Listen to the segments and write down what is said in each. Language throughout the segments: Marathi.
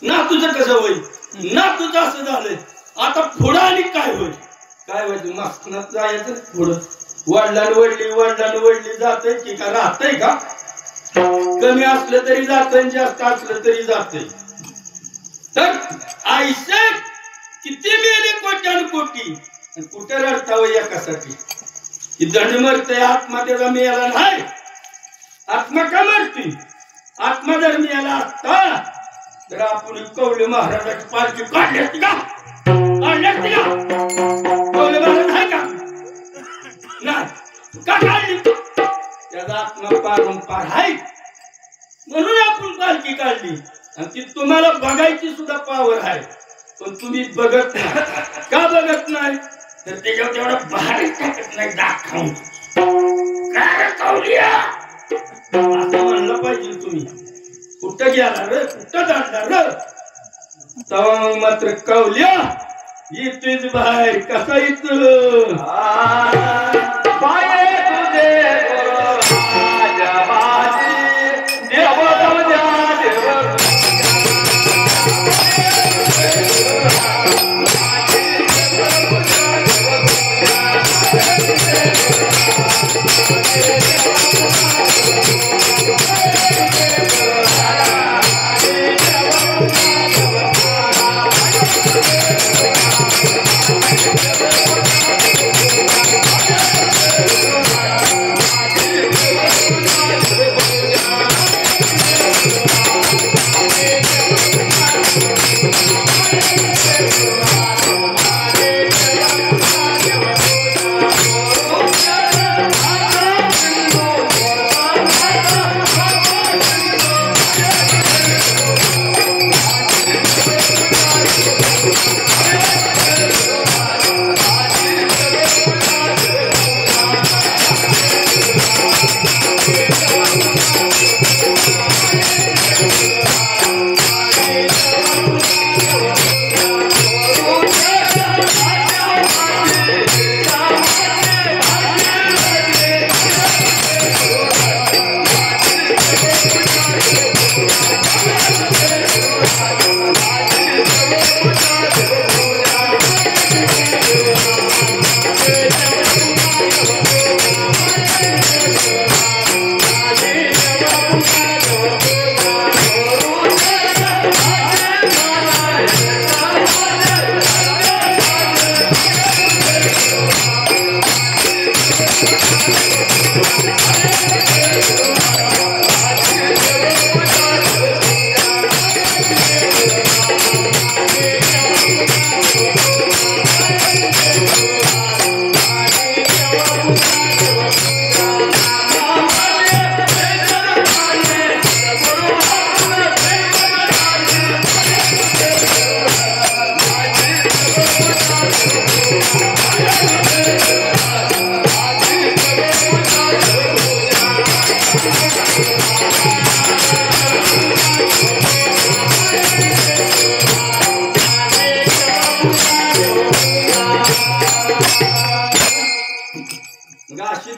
ना तुझं कसं होईल, ना तुझं असं झालंय. आता पुढं आणि काय होईल? काय व्हायचं? मास्कनात जायचं पुढं. वडिलांनी वडली जातंय की का राहतंय का? कमी असलं तरी जातंय, जास्त असलं तरी जातंय. तर आयुष्यात किती मेले कोट्यान कोटी, कुठे रडतावं एकासाठी? की दंड मरतय, आत्मा त्याचा मिळाला नाही. आत्मा का मरते? आत्मा जर मिळाला असता तर आपण कवळे महाराजाची पालखी काढली असती का? काढली असती का? कवळे महाराज आहे का? नाही. का काढली? त्याचा आत्मा पारंपार आहे म्हणून आपण पालखी काढली. आणि ती तुम्हाला बघायची सुद्धा पावर आहे, पण तुम्ही बघत नाही. का बघत नाही? तर त्याच्यावर तेवढा बाहेर टाकत नाही. दाखवून काय कवलिया असं म्हणलं पाहिजे तुम्ही. कुठं गेला रे, कुठं जाणार रे? तेव्हा मग मात्र कवलिया येतेच बाहेर. कसा येतो?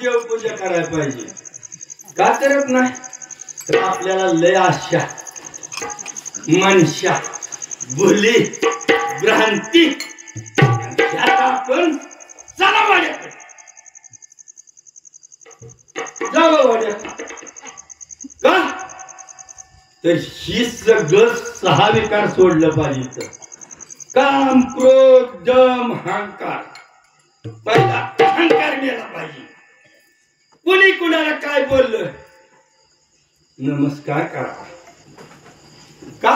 देवपूजा करायला पाहिजे. का करत नाही? तर आपल्याला लय आशा, मनशा, भुली, भ्रांती यात आपण चला वाड्याकडे जावं वाड्यात. का? तर ही सगळं 6 विकार सोडलं पाहिजे. काम, क्रोध, दम, अहंकार. पहिला अहंकार गेला पाहिजे. कुणी कुणाला काय बोललं नमस्कार करा. का?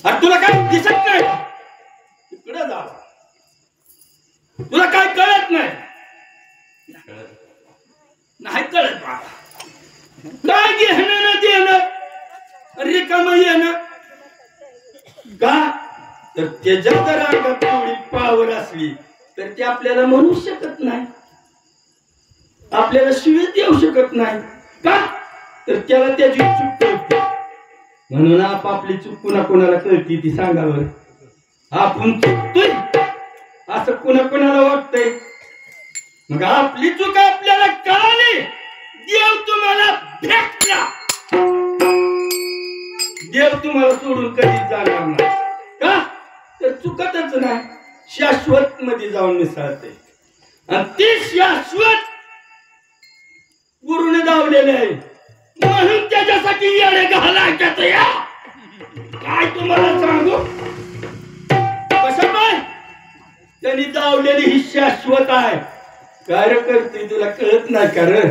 अरे तुला काय दिसत नाही? तिकडे जा. तुला काय कळत नाही? नाही कळत बाबा. काय घेणं ना देणं, रिकामं येणं. का? तर त्याच्या जर अंगात थोडी पावर असली तर ते आपल्याला म्हणू शकत नाही, आपल्याला शिवी देऊ शकत नाही. का? तर त्याला त्याची चूक कळते. म्हणून आपापली चूक कुणा कोणाला कळती ती सांगावर. आपण चुकतोय असं कुणा कोणाला वाटतंय. मग आपली चूक आपल्याला कळाली, देव तुम्हाला भेटला. देव तुम्हाला सोडून कधीच जाणार नाही का तर चुकतच नाही शाश्वत मध्ये जाऊन मिसळते आणि ते शाश्वत गुरुने दावलेले आहे म्हणून त्याच्यासाठी येडे घालायच्यात या काय तुम्हाला सांगू कसं काय त्यांनी दावलेली ही शाश्वत आहे काय करते तुला कळत नाही कारण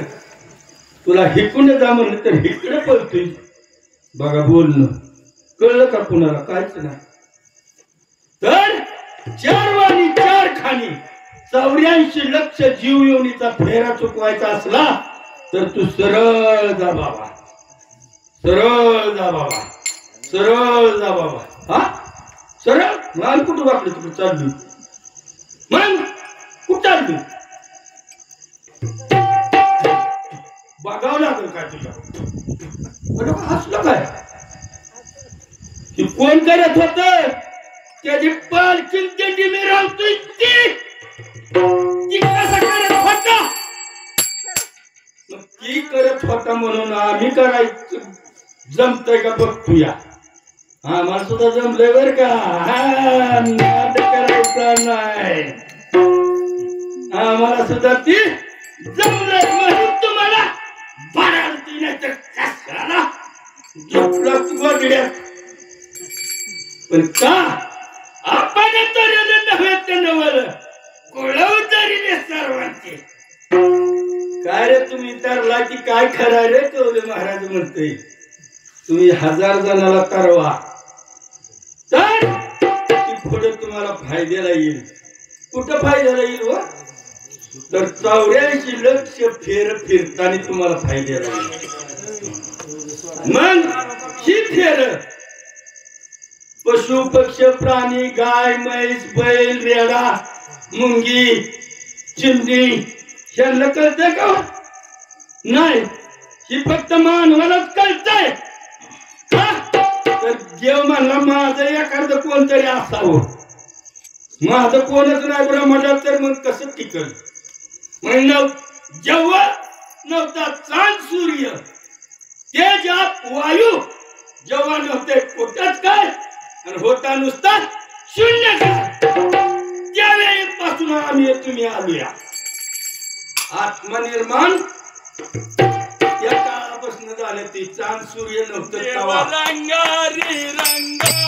तुला हिकडे जा म्हणलं तर हिकडे पळतोय बघा बोलणं कळलं का कुणाला कायच नाही तर 4 वाणी 4 खाणी 84 लक्ष जीव योनीचा फेरा चुकवायचा असला तर तू सरळ जा बाबा सरळ जा बाबा सरळ जा बाबा हा सरळ मान कुठं वाटलं तुला चालली मन कुठं चालली बघावं लागेल काय तुला हसलं काय कोण करत होत त्याची पालखी त्यांची मिरवतोय ती कसं करत होता मग ती करत होता म्हणून आम्ही करायचं जमतंय का बघतोया आम्हाला सुद्धा जमलंय बर का नाटक करायचं नाही आम्हाला सुद्धा ती जमलंय म्हणून तुम्हाला बारावती नाही तर कशाला झोपला गोडड्यात पण का आपण तरी नव्हे तर नवल कोळवतरीने सर्वांचे काय रे तुम्ही तरला की काय खरं रे कवले महाराज म्हणते तुम्ही 1000 जणाला तरवा तर पुढे तुम्हाला फायद्याला येईल कुठं फायद्याला येईल व तर 84 लक्ष फिरताना तुम्हाला फायद्याला येईल मग ही फेर पशु पक्ष प्राणी गाय म्हैस बैल रेडा मुंगी चिमणी यांना कळतंय का नाही ही फक्त मानवालाच कळतंय तर देव म्हणला माझं एखादं कोणतरी असावं माझं कोणच नाही ब्रह्मांडात तर मग कसं टिकल मग जेव्हा नव्हता चांद सूर्य तेज आप वायू जेव्हा नव्हते कुठंच काय आणि होता नुसता शून्य त्यावेळेपासून आम्ही तुम्ही आलूया आत्मनिर्माण या काळापासून झालं ते चांद सूर्य नव्हतं रंगारी रंगा